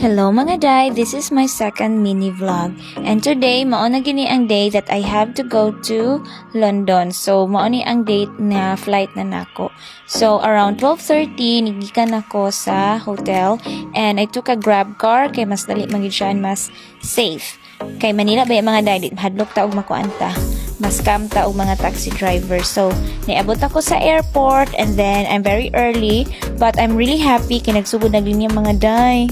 Hello mga day, this is my second mini vlog and today mao na gini ang day that I have to go to London. So mao ni ang date na flight na nako. So around 12:30 nigikan ako sa hotel and I took a grab car kay mas dali magid siya and mas safe. Kay Manila ba mga day, di hadlok ta og makuanta. Mas scam ta og mga taxi driver. So niabot ako sa airport and then I'm very early but I'm really happy kay nagsugod na linya mga day.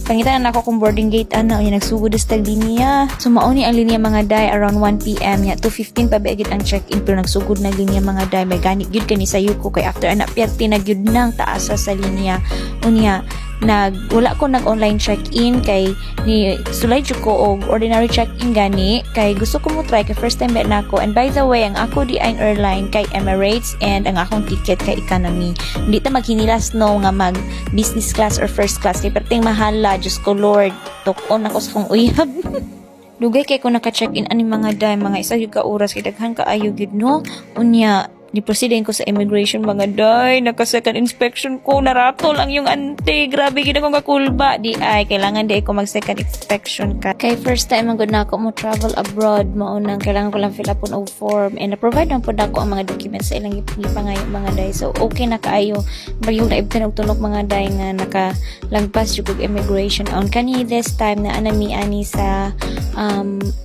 Pangitan na ako kung boarding gate yung nagsugod sa linya. So mauni ang linya mga day around 1 PM ya 2:15 pa bagid ang check-in pero nagsugod na linya mga day may gani gyud kani sa yuko kay after anak perti na gyud nang taasa sa linya. Unya wala ko nag-online check-in kay ni sulay jud ko og ordinary check-in gani kay gusto ko mo try kay first time ba nako. And by the way, ang ako di ang airline kay Emirates and ang akong ticket kay economy. Hindi ta maghinilas no nga mag business class or first class kay perting mahala. Diyos ko Lord, tukon ako sa kong uyab. Dugay kay ko naka-check-in ani mga day, mga isa yung ka oras kay daghan kaayo gid no. Unya ni-proceedin ko sa immigration mga day, naka-second inspection ko, narato lang yung ante, grabe gid akong kakulba, di ay, kailangan di ako mag-second inspection ka. Kay first time ang good na ako mo travel abroad, maunang kailangan ko lang fill up og form, and na-provide lang po na ako ang mga documents sa ilang ipangayo mga day, so okay na kaayo, bagyung naibtan og tunok mga day nga nakalagpas yung immigration on kani this time na anami ani sa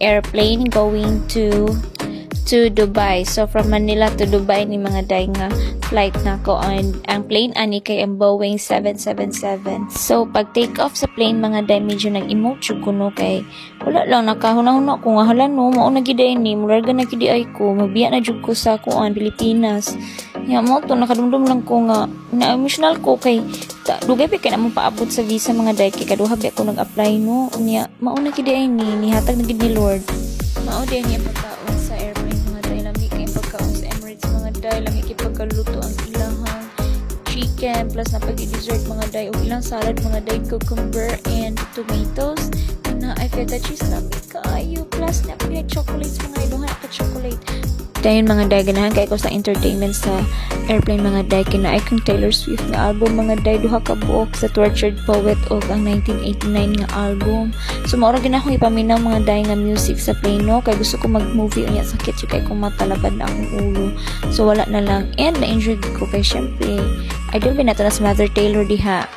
airplane going to Dubai. So from Manila to Dubai ni mga day nga flight na ko and ang plane ani kay ang Boeing 777. So pag take off sa plane mga day medyo nag-emote jud kuno kay wala lang nakahuna-huna ko nga hala no mao na gid ni murag na gid ay ko mabiya na jud ko sa kuan Pilipinas. Ya mo to nakadumdum lang ko nga na emotional ko kay dugay pa kay na mo paabot sa visa mga day kay kaduha ba ko nag-apply no unya mao na gid ni hatag na gid ni Lord. Mao din niya pagkaon sa airplane mga day lami kay pagkaon sa Emirates mga day lami kay pagkaluto ang ilahang chicken plus na pag-dessert mga day o ilang salad mga day cucumber and tomatoes na I feel that she's lami kaayo plus na pinag chocolates mga iluhan ka chocolate. Dayon mga day ganahan kay ko sa entertainment sa airplane mga day kinaay kong Taylor Swift nga album mga day duha ka buok sa Tortured Poet og ang 1989 nga album. So mao ra gyud akong ipaminaw mga day nga music sa plane no kay gusto ko mag-movie unya sakit siya kay kung matalabad na akong ulo. So wala na lang and na-injured ko kay syempre idol ba nato na si Mother Taylor diha.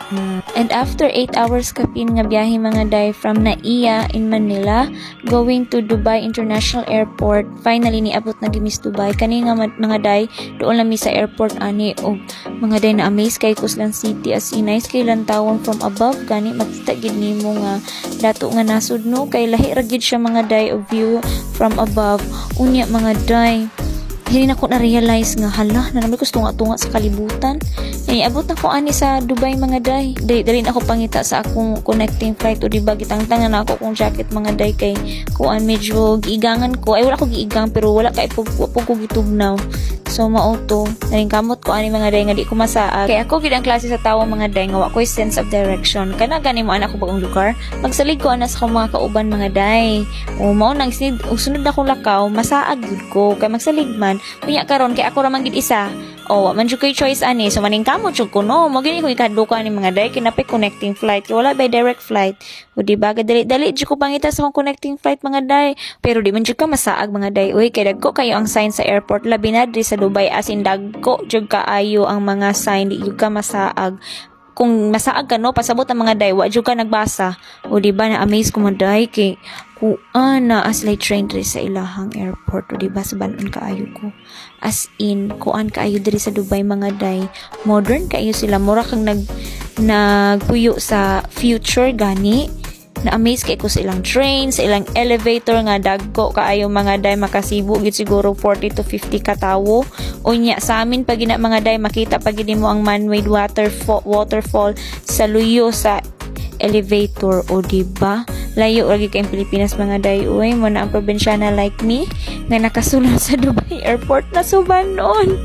And after 8 hours kapin nga biyahe mga day from Naiya in Manila going to Dubai International Airport, finally niabot na gimis Dubai kani nga mga day doon lang mi sa airport ani og mga day na amaze kay Kuslan City as in nice kay lantawon from above gani makita gid nimo nga dato nga nasud no kay lahi ra gid siya mga day og view from above unya mga day hindi na ko na-realize nga hala na naman ko tunga-tunga sa kalibutan. Abot na ko ani sa Dubai mga day. Dali na ako pangita sa akong connecting flight o diba gitang-tangan na ako kung jacket mga day kay kuan medyo giigangan ko. Ay wala ko giigang pero wala kay po ko gitugnaw. So mauto naring kamot ko ani mga day nga di ko masaag. Kay ako gid ang klase sa tawo mga day nga wa ko'y sense of direction. Kana gani mo anak ko bagong lugar. Magsalig ko ana sa mga kauban mga day. O mao nang sunod na ko lakaw masaag gud ko kay magsalig man kunya karon kay ako ra man gid isa. O man jud koy choice ani so maning kamot jud ko no mo gini ko ikadlukan ni mga day kinapay connecting flight kay wala by direct flight. O di ba dali jud ko pangita sa akong connecting flight mga day pero di man jud ka masaag mga day. Uy kay dagko kayo ang sign sa airport labi na diri sa Dubai as in dagko jud kaayo ang mga sign di jud ka masaag. Kung masaag ka no pasabot ang mga day wa jud ka nagbasa. O di ba na amaze ko mga day kay kuan na as late train diri sa ilahang airport o di ba sa banon kaayo ko as in kuan kaayo diri sa Dubai mga day modern kaayo sila mura kang nagpuyo sa future gani na amaze kay ko sa ilang train sa ilang elevator nga dagko kaayo mga day makasibo gid siguro 40 to 50 ka tawo unya sa amin pag ina mga day makita pag mo ang man-made waterfall sa luyo sa elevator o diba layo lagi kay Pilipinas mga day uy mo na ang probinsyana like me nga nakasulod sa Dubai airport na subanon.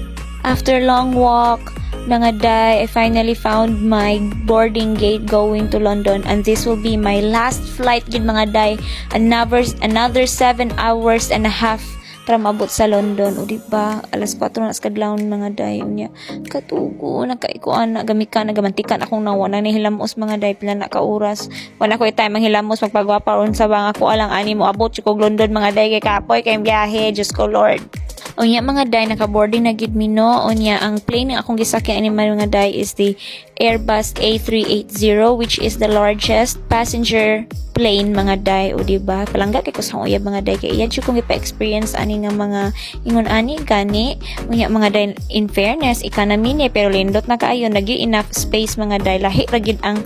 After long walk mga day I finally found my boarding gate going to London and this will be my last flight gid mga day another 7 hours and a half para maabot sa London. O diba, alas 4 na sa kadlawon mga day. Unya, katugo, nakaikuan, nagamikan, nagamantikan akong nawa, na nihilamos mga day, pila na kauras. Wala ko time manghilamos, magpagwapa ron sa bang ako alang ani mo abot kog London mga day, kay kapoy, kay biyahe, Diyos ko Lord. Unya mga day, naka-boarding na gid mi no. Unya ang plane nga akong gisakyan ani mga day is the Airbus A380, which is the largest passenger plane mga day. O diba, palangga kay ko sa uyab mga day, kay iya jud kong ipa-experience ani nga mga ingon ani gani. Unya mga day, in fairness economy ni pero lindot na kaayo, nagi enough space mga day. Lahi ra gid ang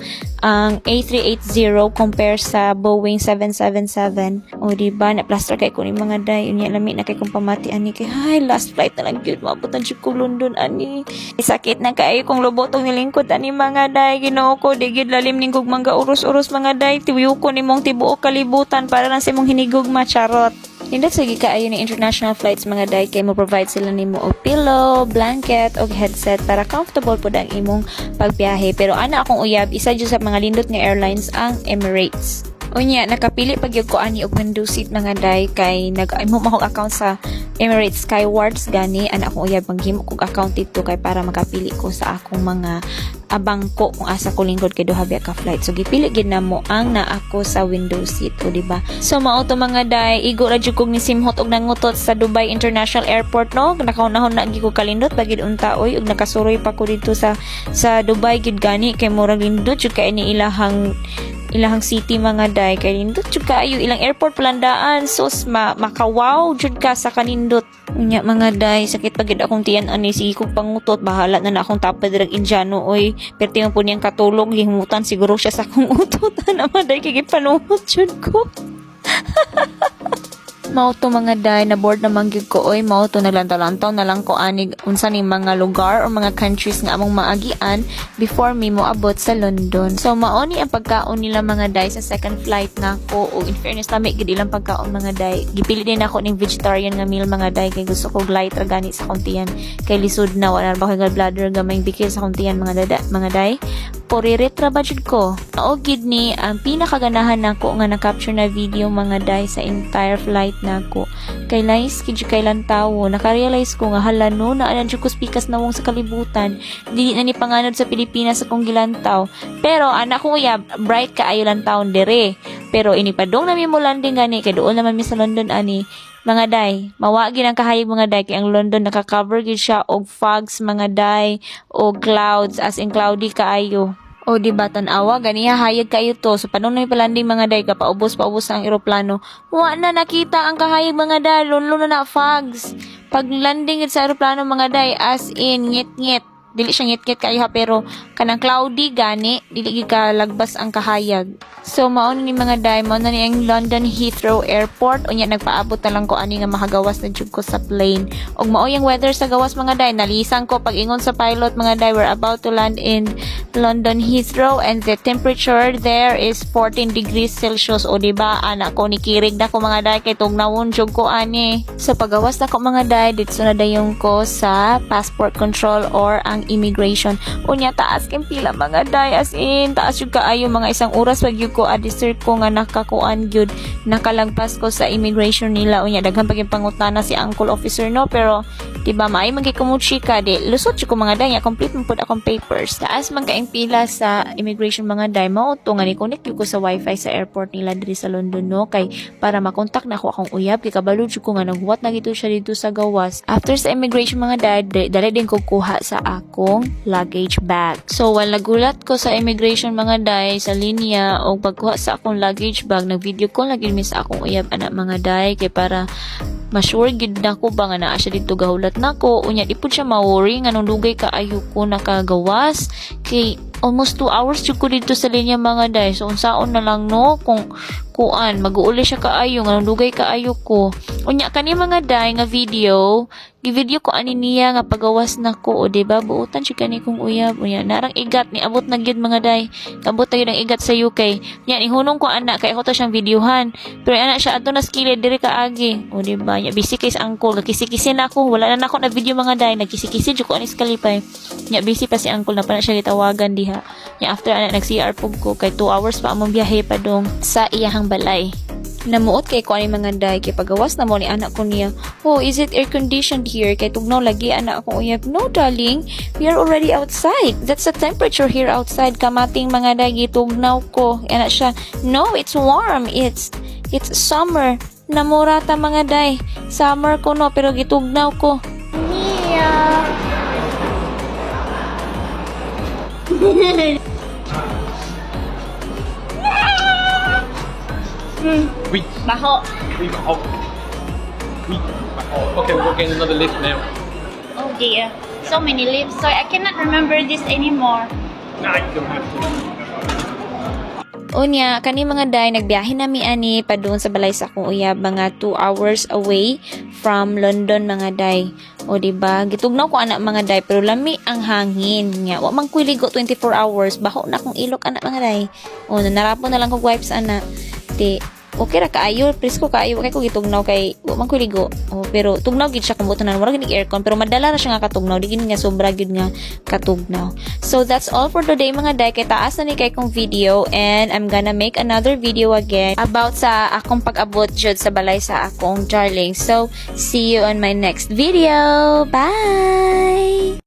A380 compare sa Boeing 777. O diba, na plaster kay ko ni mga day. Unya lami na kay kong pamati ani, kay hay last flight na lang gyud maabot na jud ko London ani. Sakit na kay kong lubotong nilingkod ani mga day. Ginoo ko, di gid lalim ning gug mangga uros-uros mga day. Tiwiyo ko nimong tibuok kalibutan para lang sa imong hinigugma, charot. Hindi sige kaayo ni international flights mga day, kay mo provide sila nimo og pillow, blanket og headset para comfortable pud ang imong pagbiyahe. Pero ana akong uyab, isa jud sa mga lindot nga airlines ang Emirates. Unya, nakapili pag yung ko ani og window seat mga day, kay nag-imo akong account sa Emirates Skywards gani. Ana akong uyab manghimo kog account dito kay para makapili ko sa akong mga bangko kung asa ko lingkod kay duha biya ka flight. So gipili gid na mo ang naa ako sa window seat, o diba? So mao to mga day, igo ra jud kog ni simhot og nangutot sa Dubai International Airport no. Nakaunahon na gi ko kalindot bagid unta oy, ug nakasuroy pa ko dito sa Dubai gid gani, kay murag lindot jud kay ni ilahang city mga day, kay lindot jud kaayo ilang airport palandaan. Sus makawaw jud ka sa kanindot. Unya mga day, sakit pagid akong tiyan ani, sige kog pangutot, bahala na akong tapad dirag Indiano oy. Perti man po niyang katulog, himutan siguro siya sa akong utot. Ana mga day, kay panuhot jud ko. Mao to mga day, na board naman gyud ko oy. Mao to naglantaw-lantaw na lang ko ani unsa ning mga lugar o mga countries nga among maagian before mi mo abot sa London. So mao ni ang pagkaon nila mga day sa second flight nako. O in fairness lami gid ilang pagkaon mga day. Gipili din ako ning vegetarian nga meal mga day, kay gusto ko light ra gani sa kontiyan, kay lisod na wala ba kay gallbladder gamay bikil sa kontiyan mga day. Poririt ra ba jud ko. Mao gid ni ang pinakaganahan nako nga na-capture na video mga day sa entire flight nako. Kay lais kid kay lantawo, naka-realize ko nga hala no, naanan jud ko spikas nawong sa kalibutan. Dili na ni panganod sa Pilipinas akong gilantaw. Pero anak ko uyab, bright kaayo lantawon dere. Pero inipadong na mi mo landing gani, kay doon naman mi sa London ani. Mga day, mawagi ng kahayag mga day, kay ang London naka-cover gid siya og fogs mga day, o clouds, as in cloudy kaayo. O diba, tanawa ganiya hayag kayo to. So panon na palanding mga day, paubos ang eroplano, wa na nakita ang kahayag mga day, lunlo na fogs. Pag landing sa eroplano mga day, as in ngit-ngit, dili siya ngit-ngit kayo ha, pero kanang cloudy gani, dili gid ka lagbas ang kahayag. So mao ni mga day, mao na ni ang London Heathrow Airport. Unya nagpaabot na lang ko ani nga makagawas na jud ko sa plane. Og mao yung weather sa gawas mga day, nalisang ko pag ingon sa pilot mga day, we're about to land in London Heathrow and the temperature there is 14 degrees Celsius. O diba, anak ko nikirig na ko mga day, kay tugnawon jud ko ani. So pagawas na ko mga day, dito na dayon ko sa passport control or ang immigration. Unya taas kay pila mga day, as in taas jud kaayo, mga isang oras pag ko adisert ko nga nakakuan gyud, nakalagpas ko sa immigration nila. Unya daghan pag yung pangutana si uncle officer no, pero diba maay magikumuchi ka di lusot jud ko mga day, complete man pud akong papers. Taas man kaing pila sa immigration mga day, mao to nga ni connect ko sa wifi sa airport nila diri sa London no, kay para makontak na ako akong uyab, kay kabalo jud ko nga naghuwat na gito siya dito sa gawas. After sa immigration mga day, dali din ko kuha sa akong luggage bag. So while nagulat ko sa immigration mga day sa linya o pagkuha sa akong luggage bag, nag-video call lagi mi sa akong uyab anak mga day, kay para ma-sure gid nako ba nga naa siya dito gahulat nako. Unya di pud siya ma-worry nga nung dugay kaayo ko nakagawas, kay almost 2 hours jud ko dito sa linya mga day. So unsaon na lang no, kung kuan mag-uuli siya kaayo nga nung dugay kaayo ko. Unya kani mga day nga video, gi-video ko ani niya nga pagawas nako, o diba buutan siya kani kong uyab. Unya narang igat ni abot na gyud mga day, abot na gyud ang igat sa UK. Nya ni hunong ko anak, kay ako to siyang videohan, pero anak siya adto na skillet diri kaagi. O diba, nya busy kay sa uncle, kisi-kisi na ako, wala na nako na video mga day, nagkisi-kisi jud ko ani skalipay. Nya busy pa si uncle, na pa na siya gitawagan diha. Nya after anak nag-CR pug ko, kay 2 hours pa among biyahe pa dong sa iyahang balay. Namuot kay ko ani mga day kay pagawas na mo ni anak ko niya. Oh, is it air conditioned here? Kay tugnaw lagi anak ko uyab. No, darling. We are already outside. That's the temperature here outside. Kamating mga day gitugnaw ko. Anak siya. No, it's warm. It's summer. Namurata mga day. Summer ko no pero gitugnaw ko. Yeah. Oui. Baho. Oui, oh. Oui. Oh. Okay, we're getting another lift now. Oh dear. So many lips. So I cannot remember this anymore. Nah, you don't have to. Unya, kani mga day, nagbiyahe nami ani pa doon sa balay sa akong uyab, mga 2 hours away from London mga day. O diba, gitugnaw ko anak mga day, pero lami ang hangin nga. Wa man kuy ligo 24 hours, baho na kong ilok anak mga day. O, nanarapo na lang kong wipes anak. Di, okay ra kaayo, presko kaayo, kay ko gitugnaw kay, wa man kuy ligo. O, pero tugnaw gid siya kung buto na, wala gid aircon, pero madala na siya nga katugnaw, di gid nga sobra gid nga katugnaw. So, that's all for today mga day, kay taas na ni kay kong video, and I'm gonna make another video again about sa akong pag-abot jud sa balay sa akong darling. So, see you on my next video. Bye!